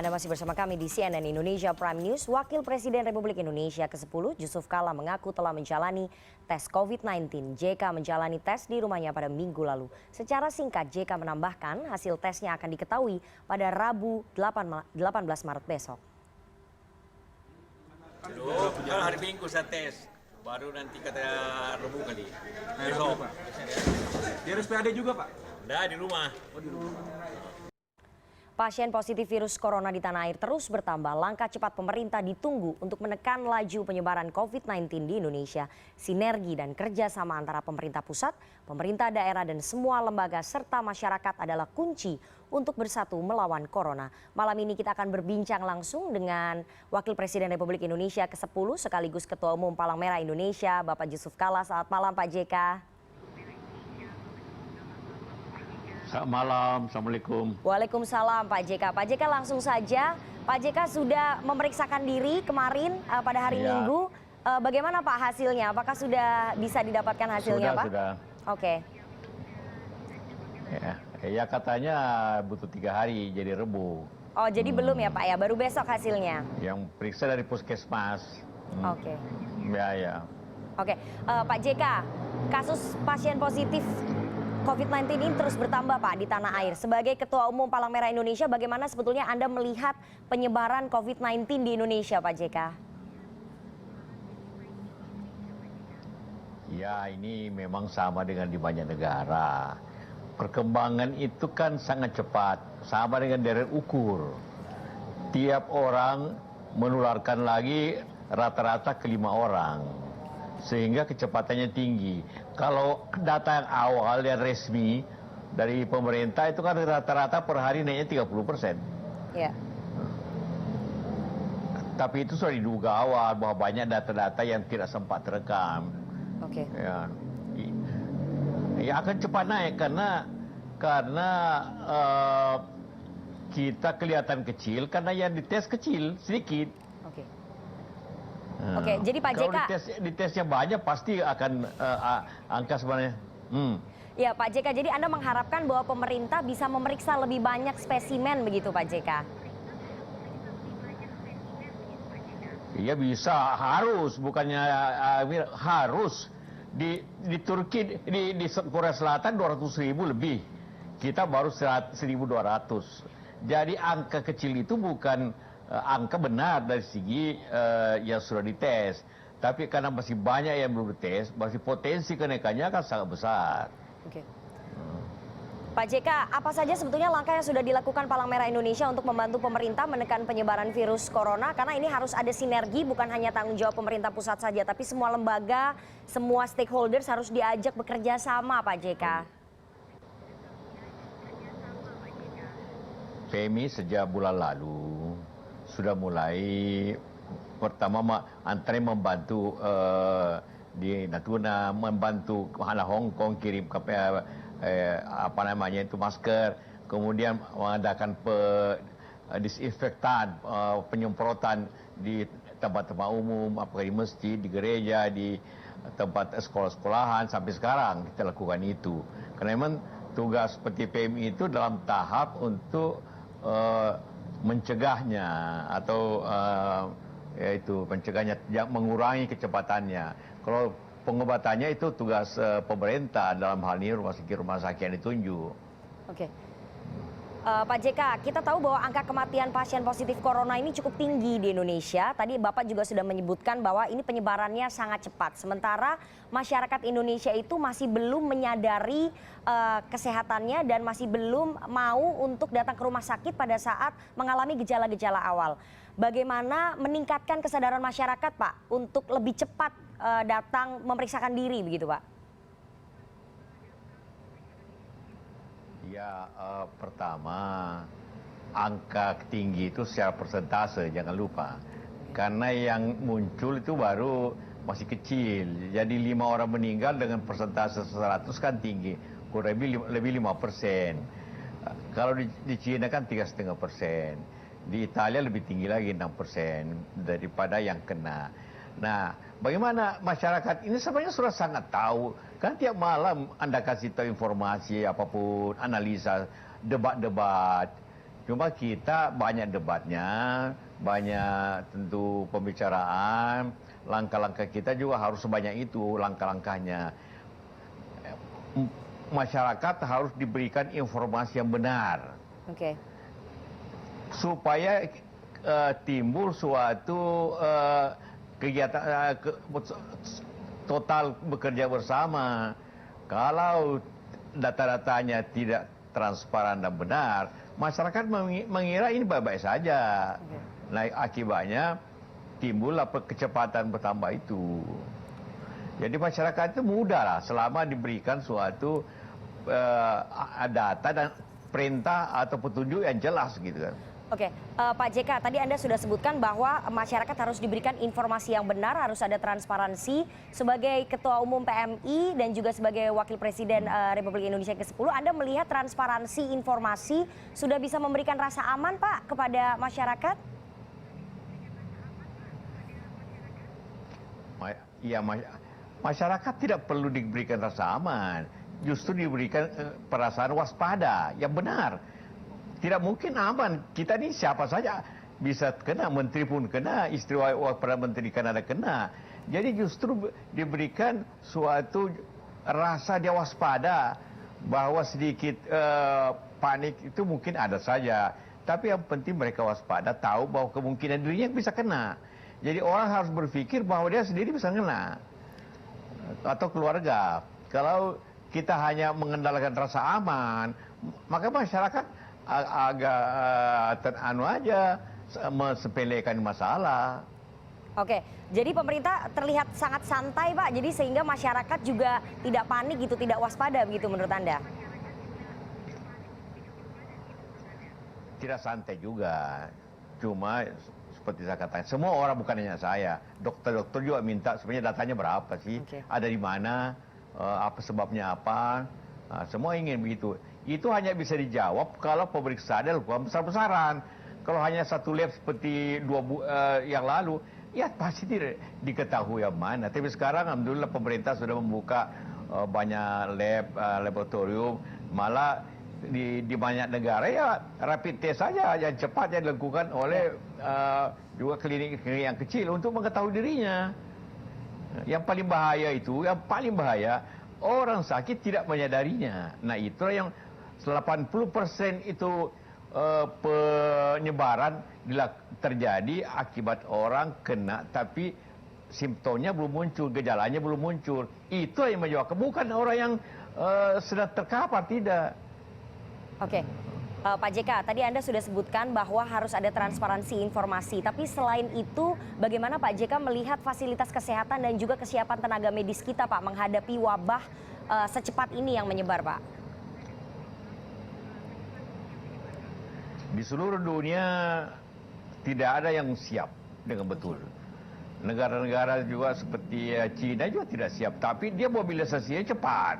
Anda masih bersama kami di CNN Indonesia Prime News. Wakil Presiden Republik Indonesia ke-10 Yusuf Kala mengaku telah menjalani tes COVID-19. JK menjalani tes di rumahnya pada minggu lalu. Secara singkat JK menambahkan hasil tesnya akan diketahui pada Rabu 18 Maret besok. Kalau hari Minggu saya tes, baru nanti kata Rabu kali. Besok. Di RSPAD juga Pak? Udah di rumah. Pasien positif virus corona di tanah air terus bertambah. Langkah cepat pemerintah ditunggu untuk menekan laju penyebaran COVID-19 di Indonesia. Sinergi dan kerjasama antara pemerintah pusat, pemerintah daerah, dan semua lembaga serta masyarakat adalah kunci untuk bersatu melawan corona. Malam ini kita akan berbincang langsung dengan Wakil Presiden Republik Indonesia ke-10 sekaligus Ketua Umum Palang Merah Indonesia, Bapak Yusuf Kala. Selamat malam Pak JK. Selamat malam, Assalamualaikum. Waalaikumsalam Pak JK. Pak JK langsung saja, Pak JK sudah memeriksakan diri kemarin pada hari Minggu. Bagaimana Pak hasilnya? Apakah sudah bisa didapatkan hasilnya Pak? Sudah. Oke. Ya katanya butuh 3 hari jadi Rebu. Oh jadi belum ya Pak ya, baru besok hasilnya? Yang periksa dari puskesmas. Oke. Ya. Oke, Pak JK, kasus pasien positif COVID-19 ini terus bertambah Pak di tanah air. Sebagai Ketua Umum Palang Merah Indonesia, bagaimana sebetulnya Anda melihat penyebaran COVID-19 di Indonesia Pak JK? Ya ini memang sama dengan di banyak negara. Perkembangan itu kan sangat cepat, sama dengan deret ukur. Tiap orang menularkan lagi rata-rata ke 5 orang. Sehingga kecepatannya tinggi. Kalau data yang awal yang resmi dari pemerintah itu kan rata-rata per hari naiknya 30%. Ya. Tapi itu sudah diduga awal bahwa banyak data-data yang tidak sempat terekam. Oke. Ya akan cepat naik karena kita kelihatan kecil karena yang dites kecil sedikit. Oke. Oke, jadi Pak JK... Kalau ditesnya banyak pasti akan angka sebenarnya. Ya Pak JK, jadi Anda mengharapkan bahwa pemerintah bisa memeriksa lebih banyak spesimen begitu Pak JK? Iya bisa, harus, bukannya harus. Di Turki, di Korea Selatan 200.000 lebih. Kita baru 1.200. Jadi angka kecil itu bukan angka benar dari segi yang sudah dites. Tapi karena masih banyak yang belum dites, masih potensi kenaikannya akan sangat besar. Oke. Pak JK, apa saja sebetulnya langkah yang sudah dilakukan Palang Merah Indonesia untuk membantu pemerintah menekan penyebaran virus corona? Karena ini harus ada sinergi, bukan hanya tanggung jawab pemerintah pusat saja, tapi semua lembaga, semua stakeholders harus diajak bekerja sama Pak JK. PMI sejak bulan lalu sudah mulai pertama antara membantu di Natuna, membantu Hong Kong kirim masker, kemudian mengadakan disinfektan, penyemprotan di tempat-tempat umum, apakah di masjid, di gereja, di tempat sekolah-sekolahan. Sampai sekarang kita lakukan itu karena memang tugas seperti PMI itu dalam tahap untuk mencegahnya atau yaitu mencegahnya, mengurangi kecepatannya. Kalau pengobatannya itu tugas pemerintah, dalam hal ini rumah sakit yang ditunjuk. Oke. Pak JK, kita tahu bahwa angka kematian pasien positif corona ini cukup tinggi di Indonesia. Tadi Bapak juga sudah menyebutkan bahwa ini penyebarannya sangat cepat. Sementara masyarakat Indonesia itu masih belum menyadari kesehatannya dan masih belum mau untuk datang ke rumah sakit pada saat mengalami gejala-gejala awal. Bagaimana meningkatkan kesadaran masyarakat Pak untuk lebih cepat datang memeriksakan diri begitu Pak? Ya, pertama angka tinggi itu secara persentase jangan lupa. Karena yang muncul itu baru masih kecil. Jadi 5 orang meninggal dengan persentase 100 kan tinggi. Kurang lebih 5%. Kalau di China kan 3,5%. Di Italia lebih tinggi lagi 6% daripada yang kena. Nah, bagaimana masyarakat ini sebenarnya sudah sangat tahu. Kan tiap malam Anda kasih tahu informasi apapun, analisa, debat-debat, Cuma kita banyak debatnya, banyak tentu pembicaraan, langkah-langkah kita juga harus sebanyak itu langkah-langkahnya. Masyarakat harus diberikan informasi yang benar. Oke. Supaya timbul suatu kegiatan total bekerja bersama. Kalau data-datanya tidak transparan dan benar, masyarakat mengira ini baik-baik saja. Nah, akibatnya timbullah kecepatan bertambah itu. Jadi masyarakat itu mudah lah selama diberikan suatu data dan perintah atau petunjuk yang jelas gitu kan. Oke, Pak JK, tadi Anda sudah sebutkan bahwa masyarakat harus diberikan informasi yang benar, harus ada transparansi. Sebagai Ketua Umum PMI dan juga sebagai Wakil Presiden Republik Indonesia ke-10, Anda melihat transparansi informasi sudah bisa memberikan rasa aman, Pak, kepada masyarakat? Iya, masyarakat tidak perlu diberikan rasa aman, justru diberikan perasaan waspada yang benar. Tidak mungkin aman. Kita ini siapa saja bisa kena, menteri pun kena, istri Perdana Menteri Kanada kena. Jadi justru diberikan suatu rasa dia waspada bahwa sedikit panik itu mungkin ada saja. Tapi yang penting mereka waspada, tahu bahwa kemungkinan dirinya bisa kena. Jadi orang harus berpikir bahwa dia sendiri bisa kena atau keluarga. Kalau kita hanya mengandalkan rasa aman, maka masyarakat agak teranu aja mensepelekan masalah. Oke, jadi pemerintah terlihat sangat santai, Pak. Jadi sehingga masyarakat juga tidak panik gitu, tidak waspada begitu menurut Anda? Tidak santai juga. Cuma seperti saya katakan, semua orang bukan hanya saya. Dokter-dokter juga minta sebenarnya datanya berapa sih? Ada di mana? Apa sebabnya apa? Semua ingin begitu. Itu hanya bisa dijawab kalau pemeriksaan dilakukan besar-besaran. Kalau hanya satu lab seperti yang lalu, ya pasti tidak diketahui yang mana. Tapi sekarang alhamdulillah pemerintah sudah membuka banyak laboratorium. Malah di banyak negara ya rapid test saja yang cepat yang dilakukan oleh juga klinik-klinik yang kecil untuk mengetahui dirinya. Yang paling bahaya orang sakit tidak menyadarinya. Nah, itulah yang 80% itu penyebaran terjadi akibat orang kena tapi simptomnya belum muncul, gejalanya belum muncul. Itu yang menyebabkan, bukan orang yang sedang terkapar, tidak. Oke, Pak JK, tadi Anda sudah sebutkan bahwa harus ada transparansi informasi. Tapi selain itu, bagaimana Pak JK melihat fasilitas kesehatan dan juga kesiapan tenaga medis kita, Pak, menghadapi wabah secepat ini yang menyebar, Pak? Di seluruh dunia tidak ada yang siap dengan betul. Negara-negara juga seperti China juga tidak siap, tapi dia mobilisasinya cepat.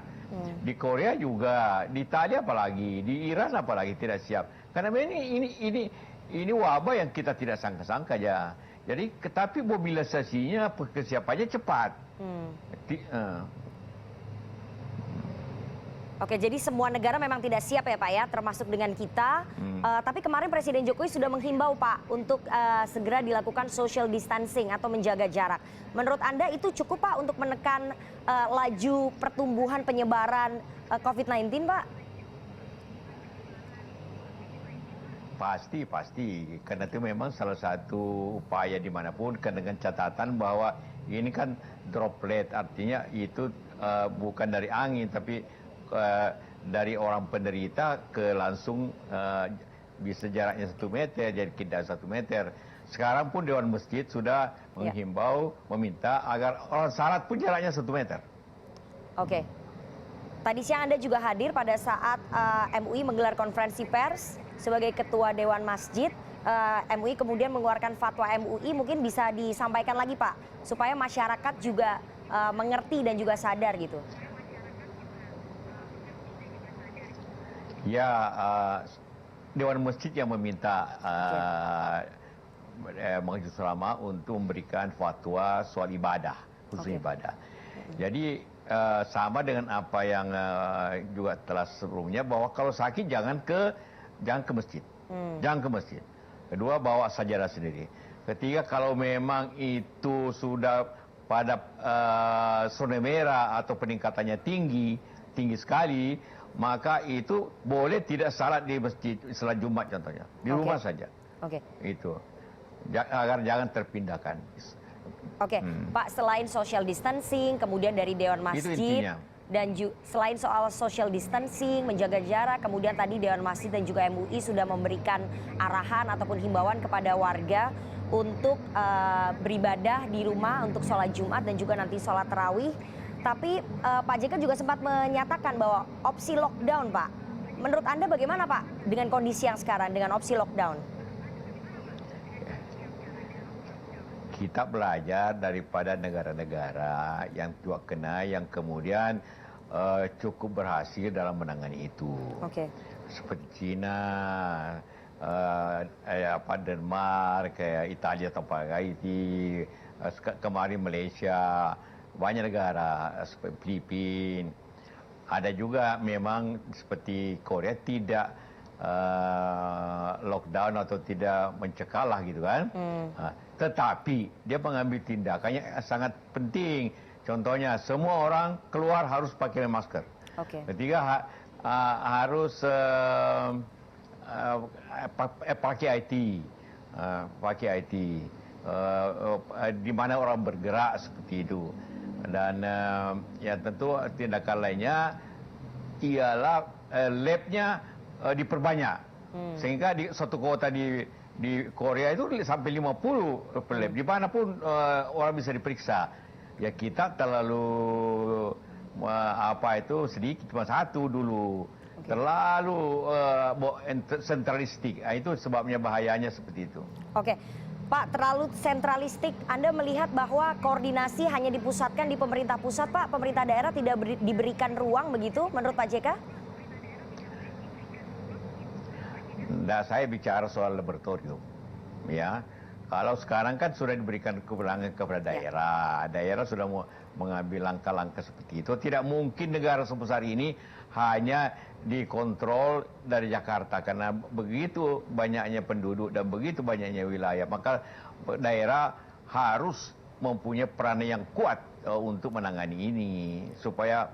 Di Korea juga, di Italia apalagi, di Iran apalagi tidak siap. Karena ini wabah yang kita tidak sangka-sangka aja. Jadi, tetapi mobilisasinya, kesiapannya cepat. Oke, jadi semua negara memang tidak siap ya Pak ya, termasuk dengan kita. Tapi kemarin Presiden Jokowi sudah menghimbau Pak untuk segera dilakukan social distancing atau menjaga jarak. Menurut Anda itu cukup Pak untuk menekan laju pertumbuhan penyebaran COVID-19 Pak? Pasti. Karena itu memang salah satu upaya dimanapun, kan dengan catatan bahwa ini kan droplet, artinya itu bukan dari angin, tapi dari orang penderita ke langsung bisa jaraknya 1 meter, jadi tidak 1 meter. Sekarang pun Dewan Masjid sudah menghimbau, meminta agar orang salat pun jaraknya 1 meter. Oke. Tadi siang Anda juga hadir pada saat MUI menggelar konferensi pers sebagai Ketua Dewan Masjid. MUI kemudian mengeluarkan fatwa MUI, mungkin bisa disampaikan lagi Pak, supaya masyarakat juga mengerti dan juga sadar gitu. Ya, Dewan Masjid yang meminta Majelis Ulama untuk memberikan fatwa soal ibadah, khusus ibadah. Jadi sama dengan apa yang juga telah sebelumnya, bahwa kalau sakit jangan ke masjid. Jangan ke masjid. Kedua, bawa sajadah sendiri. Ketiga, kalau memang itu sudah pada zona merah atau peningkatannya tinggi sekali, maka itu boleh tidak salat di masjid salat Jumat contohnya, di rumah saja. Itu agar jangan terpindahkan. Pak, selain social distancing, kemudian dari Dewan Masjid, dan selain soal social distancing, menjaga jarak, kemudian tadi Dewan Masjid dan juga MUI sudah memberikan arahan ataupun himbauan kepada warga untuk beribadah di rumah untuk sholat Jumat dan juga nanti sholat tarawih. Tapi Pak JK juga sempat menyatakan bahwa opsi lockdown, Pak. Menurut Anda bagaimana, Pak, dengan kondisi yang sekarang, dengan opsi lockdown? Kita belajar daripada negara-negara yang juga kena, yang kemudian cukup berhasil dalam menangani itu. Seperti China, Denmark, kayak Italia tanpa Haiti, kemarin Malaysia, banyak negara seperti Filipina. Ada juga memang seperti Korea tidak lockdown atau tidak mencekal lah gitu kan. Tetapi dia mengambil tindakan yang sangat penting. Contohnya semua orang keluar harus pakai masker. Ketiga harus pakai IT, di mana orang bergerak seperti itu. Dan ya tentu tindakan lainnya ialah labnya diperbanyak, sehingga di suatu kota di Korea itu sampai 50 per lab, di mana pun orang bisa diperiksa. Ya kita terlalu sedikit, cuma satu dulu. Terlalu sentralistik. Itu sebabnya bahayanya seperti itu. Pak, terlalu sentralistik. Anda melihat bahwa koordinasi hanya dipusatkan di pemerintah pusat, Pak. Pemerintah daerah tidak diberikan ruang begitu menurut Pak JK? Nah, saya bicara soal laboratorium, ya. Kalau sekarang kan sudah diberikan kewenangan kepada daerah, daerah sudah mengambil langkah-langkah seperti itu. Tidak mungkin negara sebesar ini hanya dikontrol dari Jakarta, karena begitu banyaknya penduduk dan begitu banyaknya wilayah, maka daerah harus mempunyai peran yang kuat untuk menangani ini supaya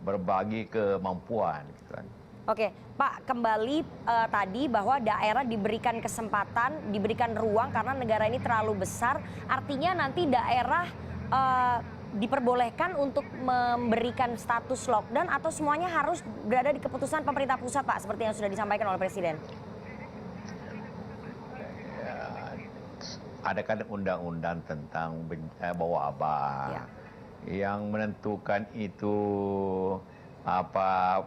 berbagi kemampuan. Gitu kan. Pak, kembali tadi bahwa daerah diberikan kesempatan, diberikan ruang karena negara ini terlalu besar. Artinya nanti daerah diperbolehkan untuk memberikan status lockdown atau semuanya harus berada di keputusan pemerintah pusat, Pak, seperti yang sudah disampaikan oleh Presiden? Ada kan undang-undang tentang wabah yang menentukan itu apa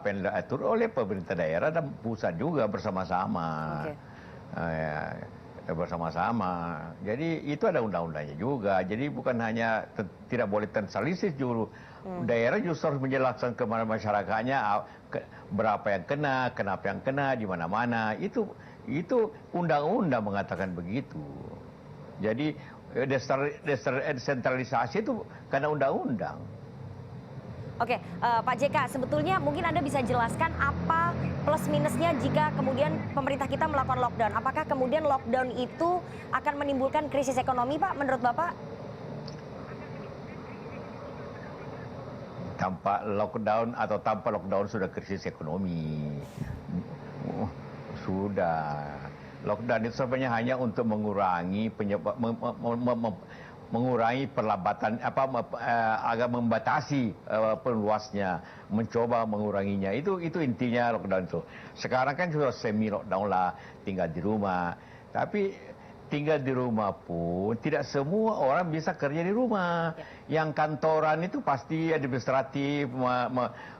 yang diatur oleh pemerintah daerah dan pusat juga bersama-sama. Bersama-sama. Jadi itu ada undang-undangnya juga. Jadi bukan hanya tidak boleh sentralistis dulu. Daerah justru harus menjelaskan kepada masyarakatnya berapa yang kena, kenapa yang kena, di mana-mana. Itu undang-undang mengatakan begitu. Jadi desentralisasi itu karena undang-undang. Pak JK, sebetulnya mungkin Anda bisa jelaskan apa plus minusnya jika kemudian pemerintah kita melakukan lockdown. Apakah kemudian lockdown itu akan menimbulkan krisis ekonomi, Pak, menurut Bapak? Tanpa lockdown atau tanpa lockdown sudah krisis ekonomi. Sudah. Lockdown itu sebenarnya hanya untuk mengurangi mengurangi perlambatan agar membatasi peluasnya, mencoba menguranginya. Itu intinya lockdown itu. Sekarang kan sudah semi lockdown lah, tinggal di rumah. Tapi tinggal di rumah pun tidak semua orang bisa kerja di rumah. Yang kantoran itu pasti administratif,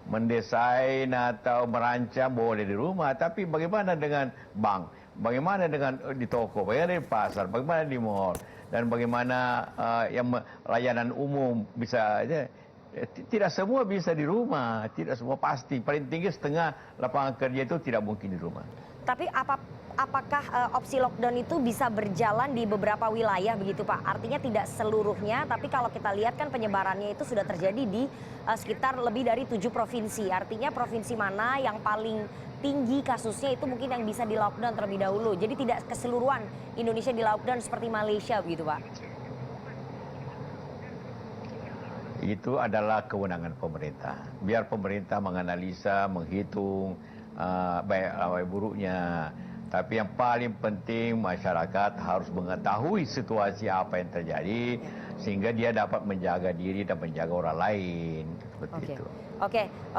mendesain atau merancang boleh di rumah. Tapi bagaimana dengan bank? Bagaimana dengan di toko? Bagaimana di pasar? Bagaimana di mall? Dan bagaimana yang layanan umum bisa Tidak semua bisa di rumah, tidak semua pasti. Paling tinggi setengah lapangan kerja itu tidak mungkin di rumah. Tapi apakah opsi lockdown itu bisa berjalan di beberapa wilayah begitu Pak? Artinya tidak seluruhnya, tapi kalau kita lihat kan penyebarannya itu sudah terjadi di sekitar lebih dari 7 provinsi. Artinya provinsi mana yang paling tinggi kasusnya itu mungkin yang bisa di lockdown terlebih dahulu. Jadi tidak keseluruhan Indonesia di lockdown seperti Malaysia begitu Pak? Itu adalah kewenangan pemerintah. Biar pemerintah menganalisa, menghitung baik buruknya. Tapi yang paling penting masyarakat harus mengetahui situasi apa yang terjadi sehingga dia dapat menjaga diri dan menjaga orang lain. Seperti itu.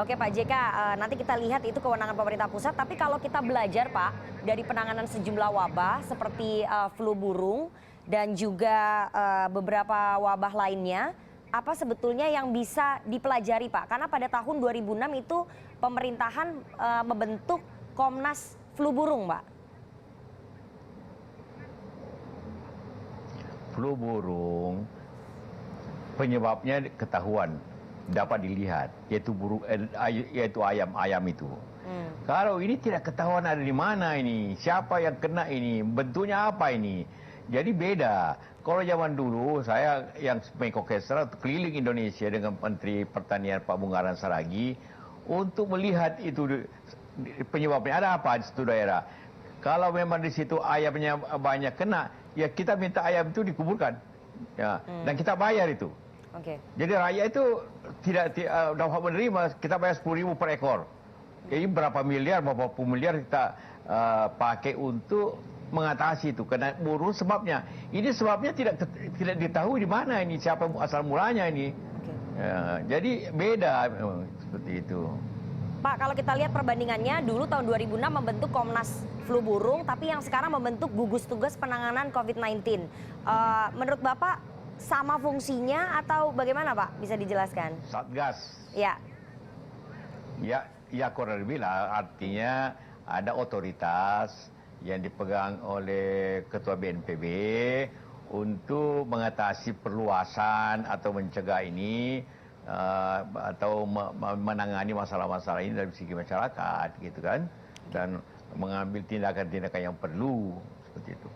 Oke Pak JK, nanti kita lihat itu kewenangan pemerintah pusat. Tapi kalau kita belajar Pak dari penanganan sejumlah wabah seperti flu burung dan juga beberapa wabah lainnya, apa sebetulnya yang bisa dipelajari Pak? Karena pada tahun 2006 itu pemerintahan membentuk Komnas Flu Burung Pak. Flu burung penyebabnya ketahuan, dapat dilihat, yaitu ayam itu. Kalau ini tidak ketahuan ada di mana ini, siapa yang kena ini, bentuknya apa ini. Jadi beda. Kalau zaman dulu saya yang Menko Kesra keliling Indonesia dengan Menteri Pertanian Pak Bungaran Saragi untuk melihat itu penyebabnya ada apa di situ daerah. Kalau memang di situ ayamnya banyak kena, ya kita minta ayam itu dikuburkan, ya, dan kita bayar itu. Jadi rakyat itu tidak dapat menerima, kita bayar 10.000 per ekor. Jadi berapa miliar, berapa puluh miliar kita pakai untuk mengatasi itu kena burung sebabnya. Ini sebabnya tidak ditahu di mana ini, siapa asal mulanya ini. Ya, jadi beda seperti itu. Pak, kalau kita lihat perbandingannya, dulu tahun 2006 membentuk Komnas Flu Burung, tapi yang sekarang membentuk gugus tugas penanganan COVID-19. Menurut Bapak sama fungsinya atau bagaimana Pak? Bisa dijelaskan? Satgas. Ya. Ya kurang lebih lah, artinya ada otoritas yang dipegang oleh Ketua BNPB untuk mengatasi perluasan atau mencegah ini atau menangani masalah-masalah ini dari segi masyarakat gitu kan, dan mengambil tindakan-tindakan yang perlu seperti itu.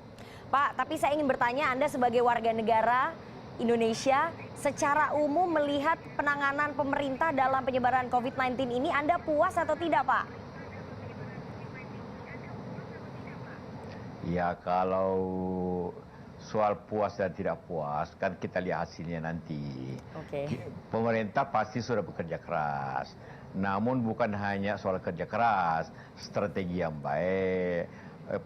Pak, tapi saya ingin bertanya, Anda sebagai warga negara Indonesia secara umum melihat penanganan pemerintah dalam penyebaran COVID-19 ini, Anda puas atau tidak Pak? Ya kalau soal puas dan tidak puas kan kita lihat hasilnya nanti. Pemerintah pasti sudah bekerja keras. Namun bukan hanya soal kerja keras, strategi yang baik,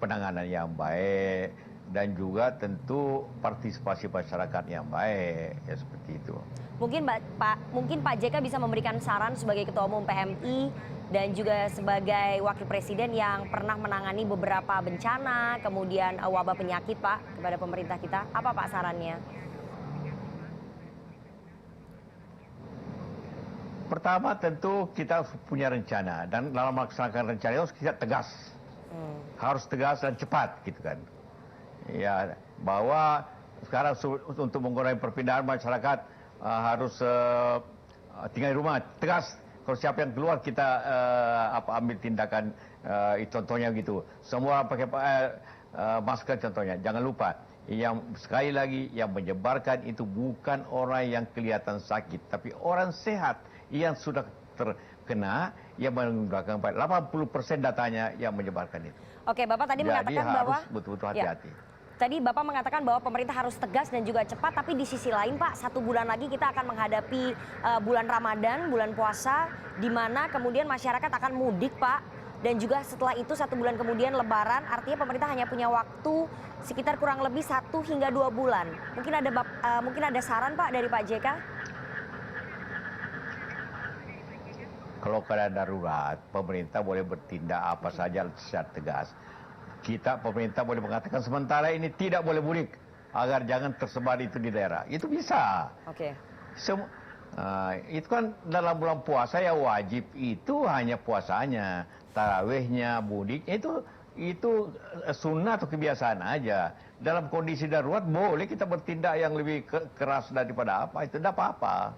penanganan yang baik, dan juga tentu partisipasi masyarakat yang baik, ya seperti itu. Mungkin Pak JK bisa memberikan saran sebagai Ketua Umum PMI dan juga sebagai Wakil Presiden yang pernah menangani beberapa bencana, kemudian wabah penyakit Pak, kepada pemerintah kita. Apa Pak sarannya? Pertama tentu kita punya rencana, dan dalam melaksanakan rencana itu kita tegas. Harus tegas dan cepat gitu kan. Ya, bahwa sekarang untuk mengurangi perpindahan masyarakat harus tinggal di rumah, tegas. Kalau siapa yang keluar kita ambil tindakan, contohnya gitu. Semua orang pakai masker contohnya. Jangan lupa, yang sekali lagi yang menyebarkan itu bukan orang yang kelihatan sakit, tapi orang sehat yang sudah terkena, yang menggunakan 80% datanya yang menyebarkan itu. Oke, Bapak tadi mengatakan bahwa harus betul-betul hati-hati. Tadi Bapak mengatakan bahwa pemerintah harus tegas dan juga cepat, tapi di sisi lain Pak, 1 bulan lagi kita akan menghadapi bulan Ramadan, bulan puasa, di mana kemudian masyarakat akan mudik Pak, dan juga setelah itu 1 bulan kemudian Lebaran, artinya pemerintah hanya punya waktu sekitar kurang lebih 1 hingga 2 bulan. Mungkin ada saran Pak dari Pak JK? Kalau keadaan darurat, pemerintah boleh bertindak apa saja secara tegas. Pemerintah boleh mengatakan sementara ini tidak boleh mudik agar jangan tersebar itu di daerah. Itu bisa. Itu kan dalam bulan puasa ya wajib itu hanya puasanya, tarawihnya, mudik itu sunnah atau kebiasaan aja. Dalam kondisi darurat boleh kita bertindak yang lebih keras daripada apa, itu tidak apa-apa.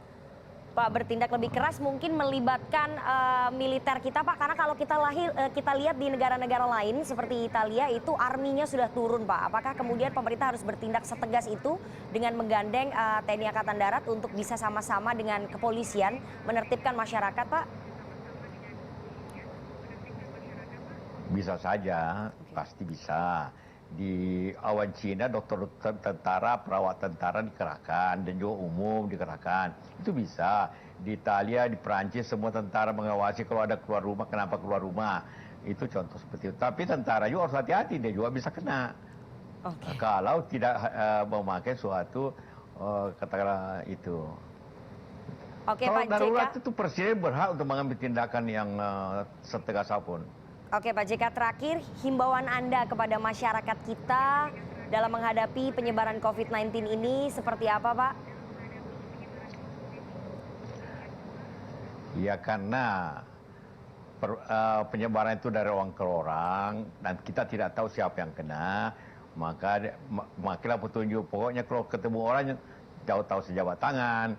Pak bertindak lebih keras mungkin melibatkan militer kita Pak, karena kalau kita lihat di negara-negara lain seperti Italia itu arminya sudah turun Pak. Apakah kemudian pemerintah harus bertindak setegas itu dengan menggandeng TNI Angkatan Darat untuk bisa sama-sama dengan kepolisian menertibkan masyarakat Pak? Bisa saja, pasti bisa. Di awan Cina dokter tentara, perawat tentara dikerahkan dan juga umum dikerahkan. Itu bisa. Di Italia, di Perancis semua tentara mengawasi kalau ada keluar rumah, kenapa keluar rumah. Itu contoh seperti itu. Tapi tentara juga harus hati-hati, dia juga bisa kena. Kalau tidak memakai suatu katakanlah itu. Oke, Kalau Pak darurat JK. itu presiden berhak untuk mengambil tindakan yang setegas apapun. Oke Pak JK, terakhir himbauan Anda kepada masyarakat kita dalam menghadapi penyebaran COVID-19 ini seperti apa Pak? Ya karena penyebaran itu dari orang ke orang dan kita tidak tahu siapa yang kena, maka makilah petunjuk. Pokoknya kalau ketemu orang tahu sejabat tangan,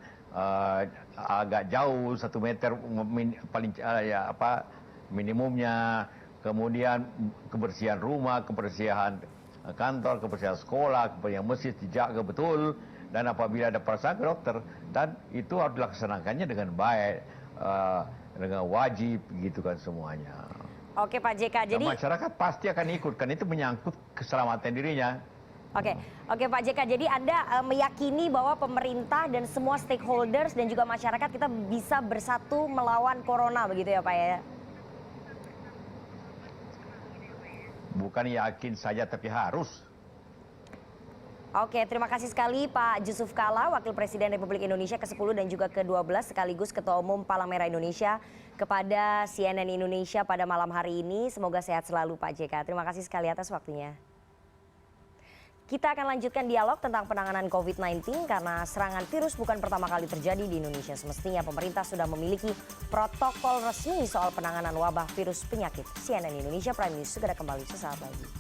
agak jauh 1 meter paling minimumnya. Kemudian kebersihan rumah, kebersihan kantor, kebersihan sekolah, kebersihan masjid dijaga betul. Dan apabila ada perasaan ke dokter, dan itu harus dilaksanakannya dengan baik, dengan wajib gitu kan semuanya. Oke Pak JK, jadi masyarakat pasti akan ikut, kan itu menyangkut keselamatan dirinya. Oke Pak JK, jadi Anda meyakini bahwa pemerintah dan semua stakeholders dan juga masyarakat kita bisa bersatu melawan corona begitu ya Pak ya? Bukan yakin saja tapi harus. Oke, terima kasih sekali Pak Jusuf Kalla, Wakil Presiden Republik Indonesia ke-10 dan juga ke-12 sekaligus Ketua Umum Palang Merah Indonesia kepada CNN Indonesia pada malam hari ini. Semoga sehat selalu Pak JK. Terima kasih sekali atas waktunya. Kita akan lanjutkan dialog tentang penanganan COVID-19 karena serangan virus bukan pertama kali terjadi di Indonesia. Semestinya pemerintah sudah memiliki protokol resmi soal penanganan wabah virus penyakit. CNN Indonesia Prime News segera kembali sesaat lagi.